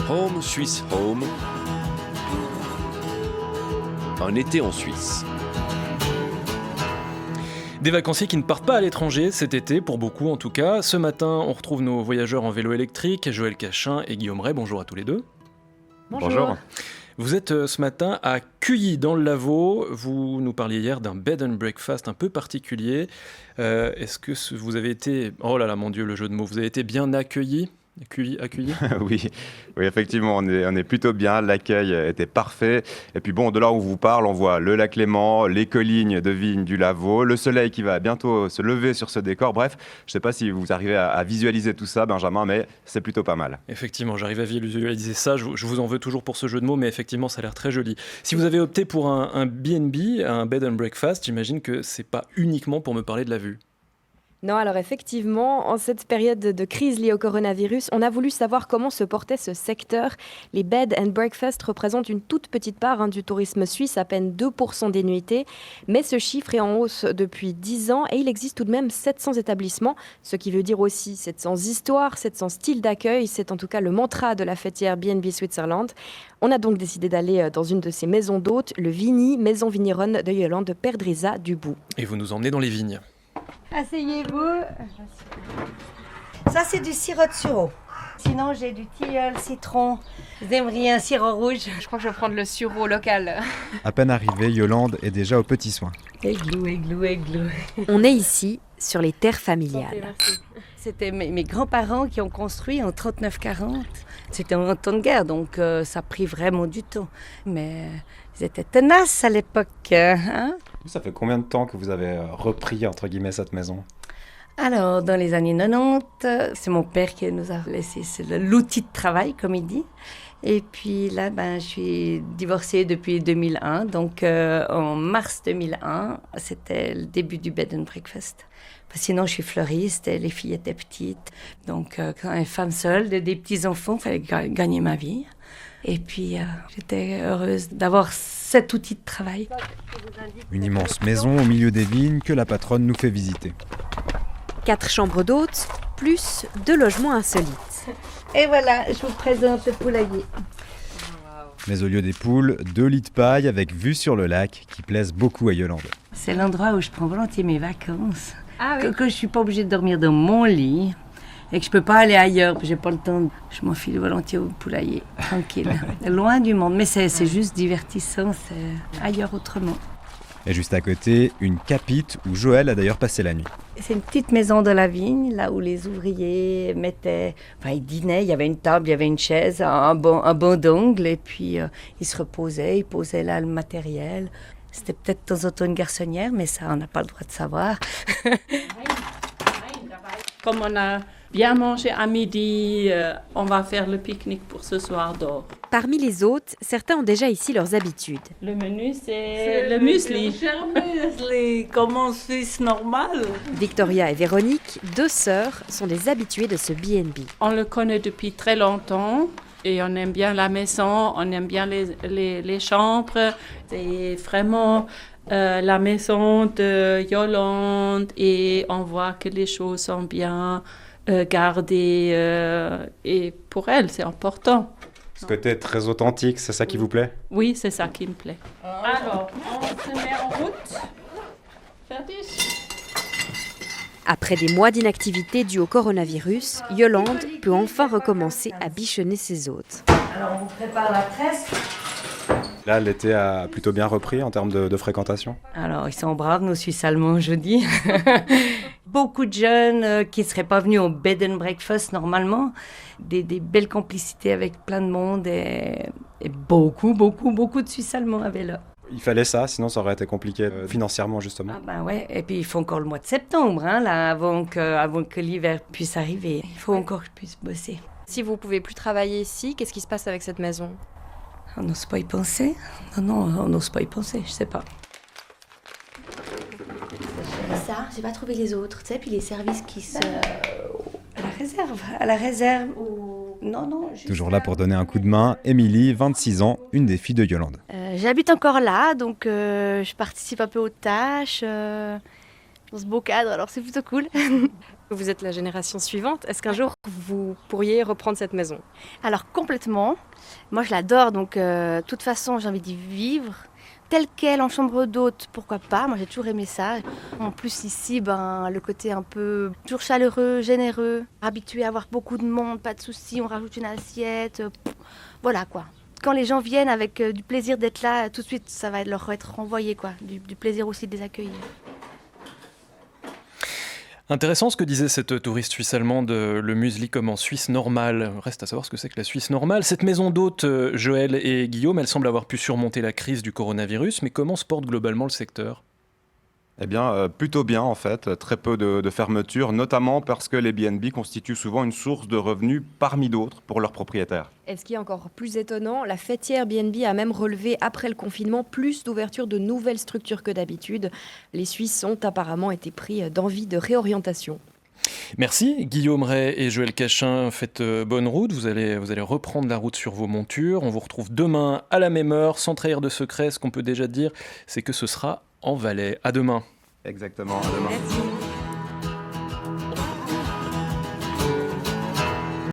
Home, Swiss Home. Un été en Suisse. Des vacanciers qui ne partent pas à l'étranger cet été, pour beaucoup en tout cas. Ce matin, on retrouve nos voyageurs en vélo électrique, Joël Cachin et Guillaume Ray. Bonjour à tous les deux. Bonjour. Vous êtes ce matin à Cuilly, dans le Lavaux. Vous nous parliez hier d'un bed and breakfast un peu particulier. Est-ce que vous avez été... Oh là là, mon Dieu, le jeu de mots. Vous avez été bien accueillis ? Accueilli Oui, effectivement, on est plutôt bien. L'accueil était parfait. Et puis bon, de là où on vous parle, on voit le lac Léman, les collines de vignes du Lavaux, le soleil qui va bientôt se lever sur ce décor. Bref, je ne sais pas si vous arrivez à visualiser tout ça, Benjamin, mais c'est plutôt pas mal. Effectivement, j'arrive à visualiser ça. Je vous en veux toujours pour ce jeu de mots, mais effectivement, ça a l'air très joli. Si vous avez opté pour un B&B, un bed and breakfast, j'imagine que c'est pas uniquement pour me parler de la vue. Non, alors effectivement, en cette période de crise liée au coronavirus, on a voulu savoir comment se portait ce secteur. Les bed and breakfast représentent une toute petite part du tourisme suisse, à peine 2% des nuitées. Mais ce chiffre est en hausse depuis 10 ans et il existe tout de même 700 établissements, ce qui veut dire aussi 700 histoires, 700 styles d'accueil. C'est en tout cas le mantra de la fêtière B&B Switzerland. On a donc décidé d'aller dans une de ces maisons d'hôtes, le Vigny, maison vigneronne de Yolande Perdriza du Bout. Et vous nous emmenez dans les vignes. Asseyez-vous. Ça, c'est du sirop de sureau. Sinon, j'ai du tilleul, citron. Vous aimeriez un sirop rouge? Je crois que je vais prendre le sureau local. À peine arrivée, Yolande est déjà aux petits soins. Églou. On est ici, sur les terres familiales. C'était mes grands-parents qui ont construit en 39-40. C'était en temps de guerre, donc ça a pris vraiment du temps. Mais ils étaient tenaces à l'époque. Hein? Ça fait combien de temps que vous avez repris, entre guillemets, cette maison ? Alors, dans les années 90, c'est mon père qui nous a laissé l'outil de travail, comme il dit. Et puis là, je suis divorcée depuis 2001. Donc, en mars 2001, c'était le début du bed and breakfast. Sinon, je suis fleuriste et les filles étaient petites. Donc, quand une femme seule, des petits-enfants, il fallait gagner ma vie. Et puis, j'étais heureuse d'avoir cet outil de travail. Une immense maison au milieu des vignes que la patronne nous fait visiter. 4 chambres d'hôtes, plus 2 logements insolites. Et voilà, je vous présente le poulailler. Mais au lieu des poules, 2 lits de paille avec vue sur le lac qui plaisent beaucoup à Yolande. C'est l'endroit où je prends volontiers mes vacances. Ah oui. Que je ne suis pas obligée de dormir dans mon lit et que je ne peux pas aller ailleurs, parce que je n'ai pas le temps. Je m'enfile volontiers au poulailler, tranquille, loin du monde. Mais c'est juste divertissant, c'est ailleurs autrement. Et juste à côté, une capite où Joël a d'ailleurs passé la nuit. C'est une petite maison de la vigne, là où les ouvriers ils dînaient, il y avait une table, il y avait une chaise, un banc d'angle, et puis ils se reposaient, ils posaient là le matériel. C'était peut-être de temps en temps une garçonnière, mais ça, on n'a pas le droit de savoir. Comme on a bien mangé à midi, on va faire le pique-nique pour ce soir dehors. Parmi les hôtes, certains ont déjà ici leurs habitudes. Le menu, c'est le muesli. Le muesli, comme en Suisse normale. Victoria et Véronique, 2 sœurs, sont des habituées de ce B&B. On le connaît depuis très longtemps. Et on aime bien la maison, on aime bien les chambres. C'est vraiment la maison de Yolande et on voit que les choses sont bien gardées. Et pour elle, c'est important. Ce côté très authentique, c'est ça qui vous plaît ? Oui, c'est ça qui me plaît. Alors, on se met en route. Fertig. Après des mois d'inactivité due au coronavirus, Yolande peut enfin recommencer à bichonner ses hôtes. Alors, on vous prépare la tresse. Là, l'été a plutôt bien repris en termes de fréquentation. Alors, ils sont braves, nos Suisses allemands, je dis. Beaucoup de jeunes qui ne seraient pas venus au bed and breakfast normalement. Des belles complicités avec plein de monde et beaucoup de Suisses allemands avaient là. Il fallait ça, sinon ça aurait été compliqué financièrement justement. Ah ouais, et puis il faut encore le mois de septembre, là, avant que l'hiver puisse arriver. Il faut encore que je puisse bosser. Si vous ne pouvez plus travailler ici, qu'est-ce qui se passe avec cette maison ? On n'ose pas y penser. Non, on n'ose pas y penser, je sais pas. Ça, j'ai pas trouvé les autres, tu sais, puis les services qui se... À la réserve. Non. Toujours là pour donner un coup de main, Émilie, 26 ans, une des filles de Yolande. J'habite encore là, donc je participe un peu aux tâches. dans ce beau cadre, alors c'est plutôt cool. Vous êtes la génération suivante. Est-ce qu'un jour, vous pourriez reprendre cette maison? Alors complètement, moi je l'adore, donc de toute façon j'ai envie d'y vivre. Telle quelle, en chambre d'hôte, pourquoi pas, moi j'ai toujours aimé ça. En plus ici, le côté un peu toujours chaleureux, généreux, habitué à avoir beaucoup de monde, pas de soucis, on rajoute une assiette, voilà quoi. Quand les gens viennent avec du plaisir d'être là, tout de suite ça va leur être renvoyé quoi, du plaisir aussi de les accueillir. Intéressant ce que disait cette touriste suisse-allemande, le muesli comme en Suisse normale. Reste à savoir ce que c'est que la Suisse normale. Cette maison d'hôte, Joël et Guillaume, elle semble avoir pu surmonter la crise du coronavirus, mais comment se porte globalement le secteur ? Eh bien, plutôt bien en fait, très peu de fermetures, notamment parce que les B&B constituent souvent une source de revenus parmi d'autres pour leurs propriétaires. Et ce qui est encore plus étonnant, la fêtière B&B a même relevé après le confinement plus d'ouverture de nouvelles structures que d'habitude. Les Suisses ont apparemment été pris d'envie de réorientation. Merci Guillaume Ray et Joël Cachin, faites bonne route, vous allez reprendre la route sur vos montures. On vous retrouve demain à la même heure, sans trahir de secret. Ce qu'on peut déjà dire, c'est que ce sera en Valais. À demain. Exactement, à demain. Merci.